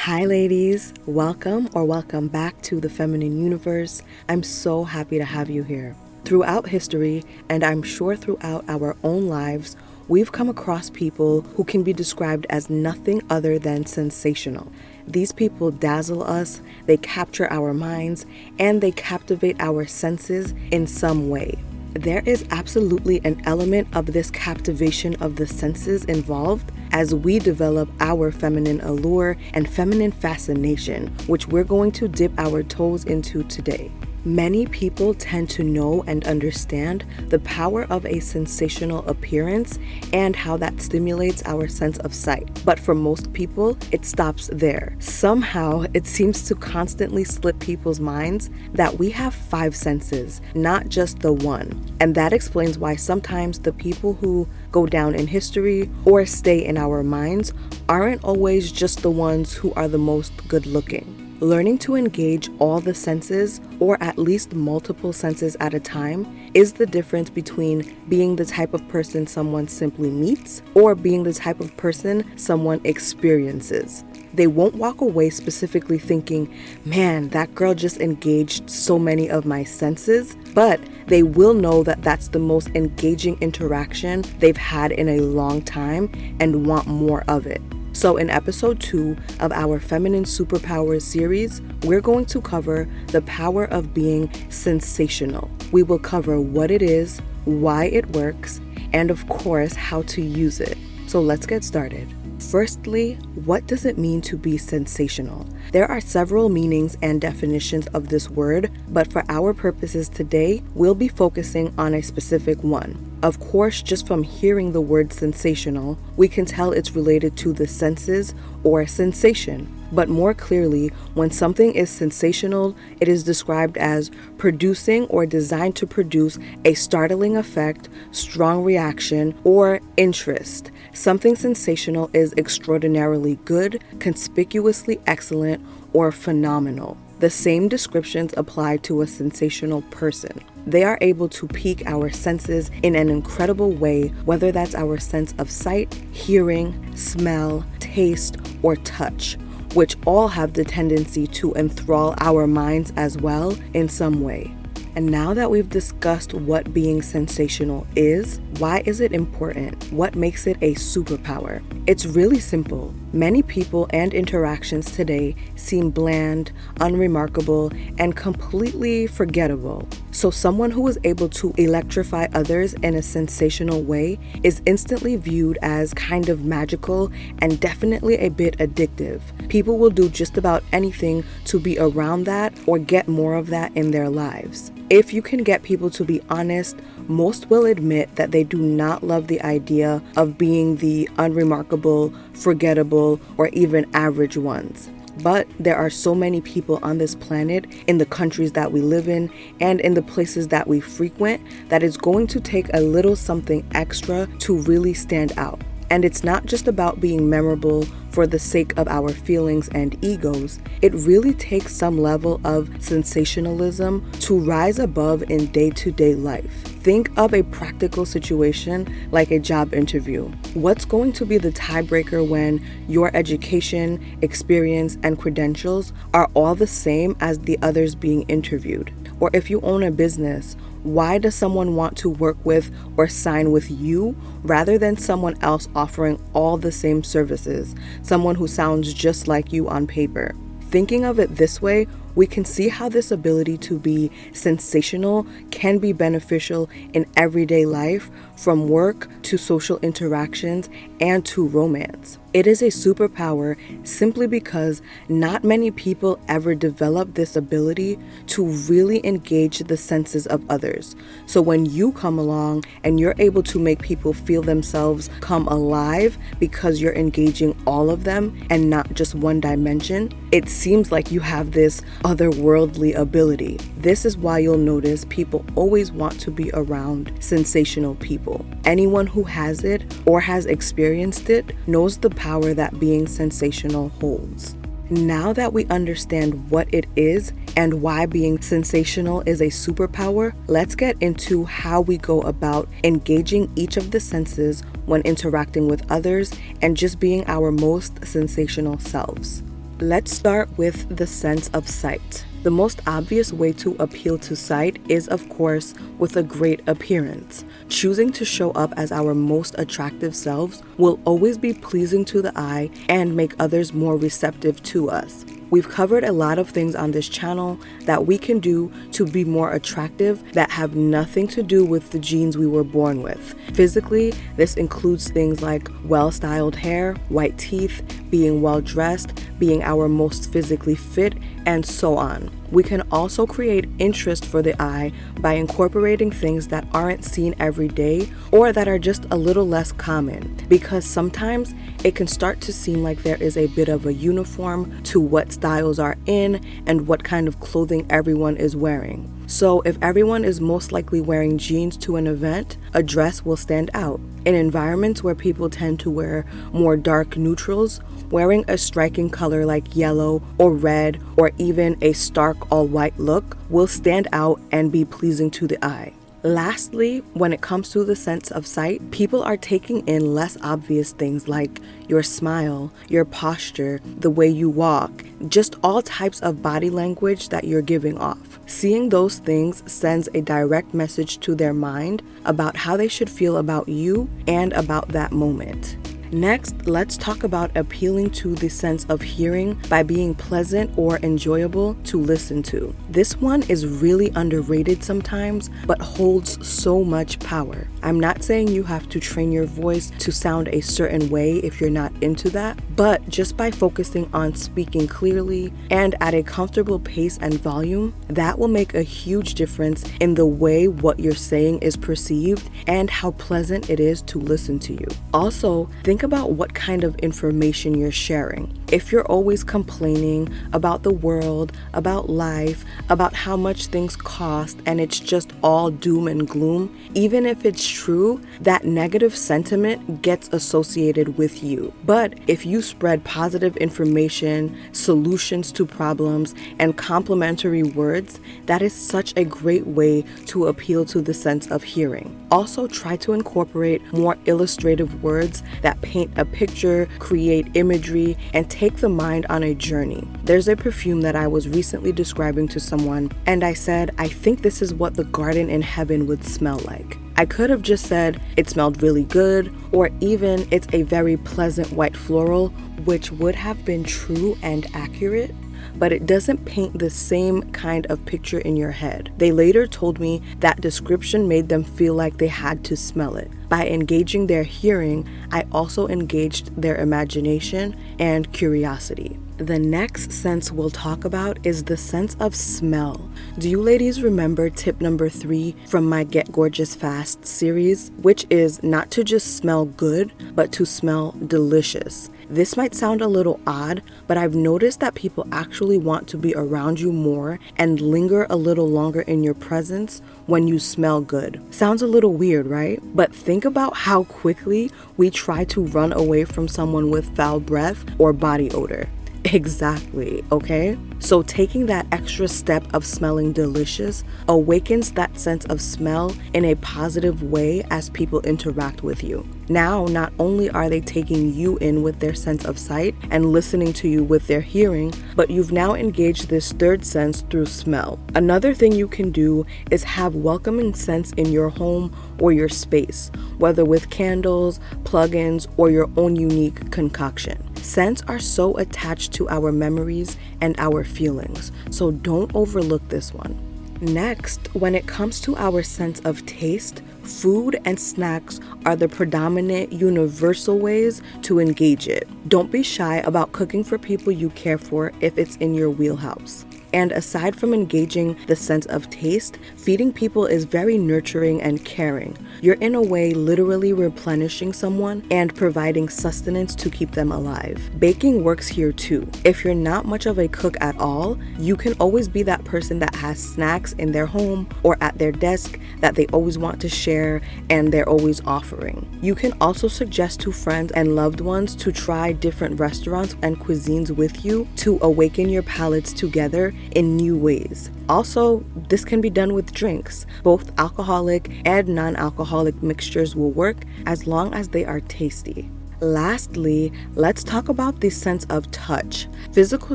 Hi ladies, welcome back to the feminine universe. I'm so happy to have you here. Throughout history, and I'm sure throughout our own lives, we've come across people who can be described as nothing other than sensational. These people dazzle us, they capture our minds, and they captivate our senses in some way. There is absolutely an element of this captivation of the senses involved as we develop our feminine allure and feminine fascination, which we're going to dip our toes into today. Many people tend to know and understand the power of a sensational appearance and how that stimulates our sense of sight. But for most people, it stops there. Somehow, it seems to constantly slip people's minds that we have 5 senses, not just the one. And that explains why sometimes the people who go down in history or stay in our minds aren't always just the ones who are the most good looking. Learning to engage all the senses, or at least multiple senses at a time, is the difference between being the type of person someone simply meets or being the type of person someone experiences. They won't walk away specifically thinking, man, that girl just engaged so many of my senses, but they will know that that's the most engaging interaction they've had in a long time and want more of it. So in episode 2 of our Feminine Superpowers series, we're going to cover the power of being sensational. We will cover what it is, why it works, and of course, how to use it. So let's get started. Firstly, what does it mean to be sensational? There are several meanings and definitions of this word, but for our purposes today, we'll be focusing on a specific one. Of course, just from hearing the word sensational, we can tell it's related to the senses or sensation. But more clearly, when something is sensational, it is described as producing or designed to produce a startling effect, strong reaction, or interest. Something sensational is extraordinarily good, conspicuously excellent, or phenomenal. The same descriptions apply to a sensational person. They are able to pique our senses in an incredible way, whether that's our sense of sight, hearing, smell, taste, or touch, which all have the tendency to enthrall our minds as well in some way. And now that we've discussed what being sensational is, why is it important? What makes it a superpower? It's really simple. Many people and interactions today seem bland, unremarkable, and completely forgettable. So someone who is able to electrify others in a sensational way is instantly viewed as kind of magical and definitely a bit addictive. People will do just about anything to be around that or get more of that in their lives. If you can get people to be honest, most will admit that they do not love the idea of being the unremarkable, forgettable, or even average ones. But there are so many people on this planet, in the countries that we live in, and in the places that we frequent, that it's going to take a little something extra to really stand out. And it's not just about being memorable for the sake of our feelings and egos. It really takes some level of sensationalism to rise above in day-to-day life. Think of a practical situation like a job interview. What's going to be the tiebreaker when your education, experience, and credentials are all the same as the others being interviewed? Or if you own a business, why does someone want to work with or sign with you rather than someone else offering all the same services, someone who sounds just like you on paper? Thinking of it this way, we can see how this ability to be sensational can be beneficial in everyday life, from work to social interactions and to romance. It is a superpower simply because not many people ever develop this ability to really engage the senses of others. So when you come along and you're able to make people feel themselves come alive because you're engaging all of them and not just one dimension, it seems like you have this otherworldly ability. This is why you'll notice people always want to be around sensational people. Anyone who has it or has experienced it knows the power that being sensational holds. Now that we understand what it is and why being sensational is a superpower, let's get into how we go about engaging each of the senses when interacting with others and just being our most sensational selves. Let's start with the sense of sight. The most obvious way to appeal to sight is, of course, with a great appearance. Choosing to show up as our most attractive selves will always be pleasing to the eye and make others more receptive to us. We've covered a lot of things on this channel that we can do to be more attractive that have nothing to do with the genes we were born with. Physically, this includes things like well-styled hair, white teeth, being well-dressed, being our most physically fit, and so on. We can also create interest for the eye by incorporating things that aren't seen every day or that are just a little less common, because sometimes it can start to seem like there is a bit of a uniform to what styles are in and what kind of clothing everyone is wearing. So if everyone is most likely wearing jeans to an event, a dress will stand out. In environments where people tend to wear more dark neutrals, wearing a striking color like yellow or red or even a stark all-white look will stand out and be pleasing to the eye. Lastly, when it comes to the sense of sight, people are taking in less obvious things like your smile, your posture, the way you walk, just all types of body language that you're giving off. Seeing those things sends a direct message to their mind about how they should feel about you and about that moment. Next, let's talk about appealing to the sense of hearing by being pleasant or enjoyable to listen to. This one is really underrated sometimes, but holds so much power. I'm not saying you have to train your voice to sound a certain way if you're not into that, but just by focusing on speaking clearly and at a comfortable pace and volume, that will make a huge difference in the way what you're saying is perceived and how pleasant it is to listen to you. Also, think about what kind of information you're sharing. If you're always complaining about the world, about life, about how much things cost, and it's just all doom and gloom, even if it's true, that negative sentiment gets associated with you. But if you spread positive information, solutions to problems, and complimentary words, that is such a great way to appeal to the sense of hearing. Also, try to incorporate more illustrative words that paint a picture, create imagery, and take the mind on a journey. There's a perfume that I was recently describing to someone, and I said, I think this is what the garden in heaven would smell like. I could have just said it smelled really good, or even it's a very pleasant white floral, which would have been true and accurate, but it doesn't paint the same kind of picture in your head. They later told me that description made them feel like they had to smell it. By engaging their hearing, I also engaged their imagination and curiosity. The next sense we'll talk about is the sense of smell. Do you ladies remember tip number 3 from my Get Gorgeous Fast series, which is not to just smell good, but to smell delicious? This might sound a little odd, but I've noticed that people actually want to be around you more and linger a little longer in your presence when you smell good. Sounds a little weird, right? But think about how quickly we try to run away from someone with foul breath or body odor. Exactly, okay? So taking that extra step of smelling delicious awakens that sense of smell in a positive way as people interact with you. Now, not only are they taking you in with their sense of sight and listening to you with their hearing, but you've now engaged this third sense through smell. Another thing you can do is have welcoming scents in your home or your space, whether with candles, plugins, or your own unique concoction. Scents are so attached to our memories and our feelings, so don't overlook this one. Next, when it comes to our sense of taste, food and snacks are the predominant universal ways to engage it. Don't be shy about cooking for people you care for if it's in your wheelhouse. And aside from engaging the sense of taste, feeding people is very nurturing and caring. You're in a way literally replenishing someone and providing sustenance to keep them alive. Baking works here too. If you're not much of a cook at all, you can always be that person that has snacks in their home or at their desk that they always want to share and they're always offering. You can also suggest to friends and loved ones to try different restaurants and cuisines with you to awaken your palates together in new ways. Also, this can be done with drinks. Both alcoholic and non-alcoholic mixtures will work as long as they are tasty. Lastly, let's talk about the sense of touch. Physical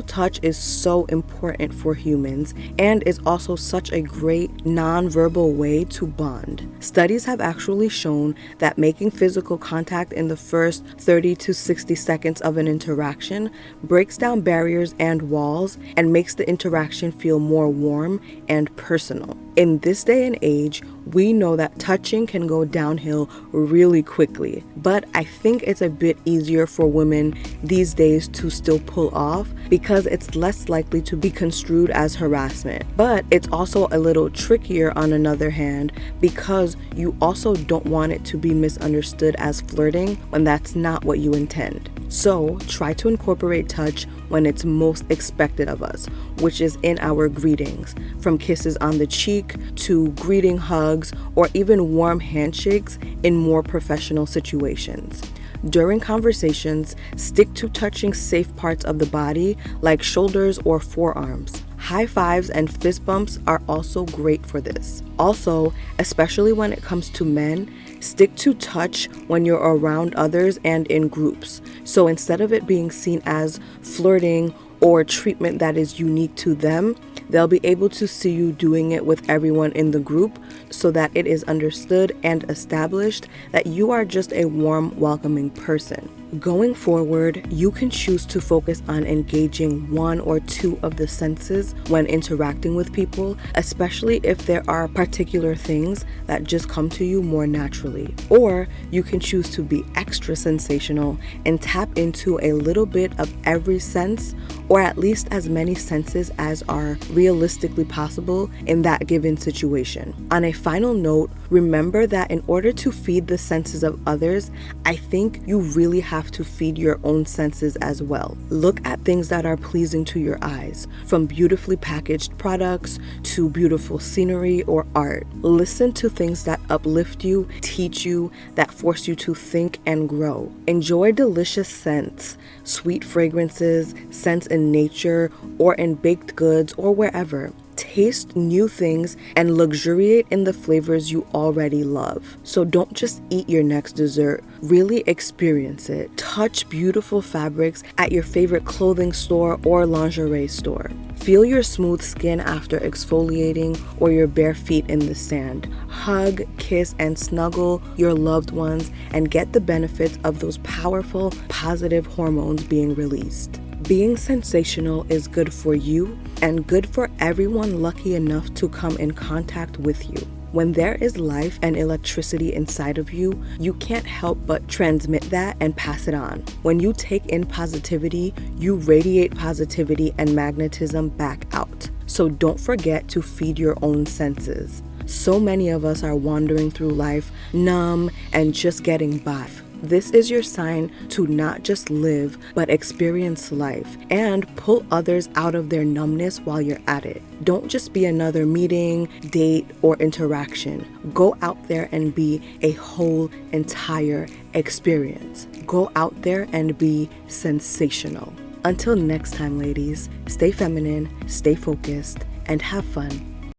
touch is so important for humans and is also such a great non-verbal way to bond. Studies have actually shown that making physical contact in the first 30 to 60 seconds of an interaction breaks down barriers and walls and makes the interaction feel more warm and personal. In this day and age, we know that touching can go downhill really quickly, but I think it's a bit easier for women these days to still pull off because it's less likely to be construed as harassment. But it's also a little trickier on another hand because you also don't want it to be misunderstood as flirting when that's not what you intend. So try to incorporate touch when it's most expected of us, which is in our greetings, from kisses on the cheek to greeting hugs or even warm handshakes in more professional situations. During conversations, stick to touching safe parts of the body like shoulders or forearms. High fives and fist bumps are also great for this. Also, especially when it comes to men, stick to touch when you're around others and in groups. So instead of it being seen as flirting or treatment that is unique to them, they'll be able to see you doing it with everyone in the group so that it is understood and established that you are just a warm, welcoming person. Going forward, you can choose to focus on engaging one or two of the senses when interacting with people, especially if there are particular things that just come to you more naturally. Or you can choose to be extra sensational and tap into a little bit of every sense, or at least as many senses as are realistically possible in that given situation. On a final note, remember that in order to feed the senses of others, I think you really have to feed your own senses as well. Look at things that are pleasing to your eyes, from beautifully packaged products to beautiful scenery or art. Listen to things that uplift you, teach you, that force you to think and grow. Enjoy delicious scents, sweet fragrances, scents in nature or in baked goods or wherever. Taste new things and luxuriate in the flavors you already love. So don't just eat your next dessert, really experience it. Touch beautiful fabrics at your favorite clothing store or lingerie store. Feel your smooth skin after exfoliating or your bare feet in the sand. Hug, kiss, and snuggle your loved ones and get the benefits of those powerful, positive hormones being released. Being sensational is good for you and good for everyone lucky enough to come in contact with you. When there is life and electricity inside of you, you can't help but transmit that and pass it on. When you take in positivity, you radiate positivity and magnetism back out. So don't forget to feed your own senses. So many of us are wandering through life numb and just getting by. This is your sign to not just live, but experience life and pull others out of their numbness while you're at it. Don't just be another meeting, date, or interaction. Go out there and be a whole entire experience. Go out there and be sensational. Until next time, ladies, stay feminine, stay focused, and have fun.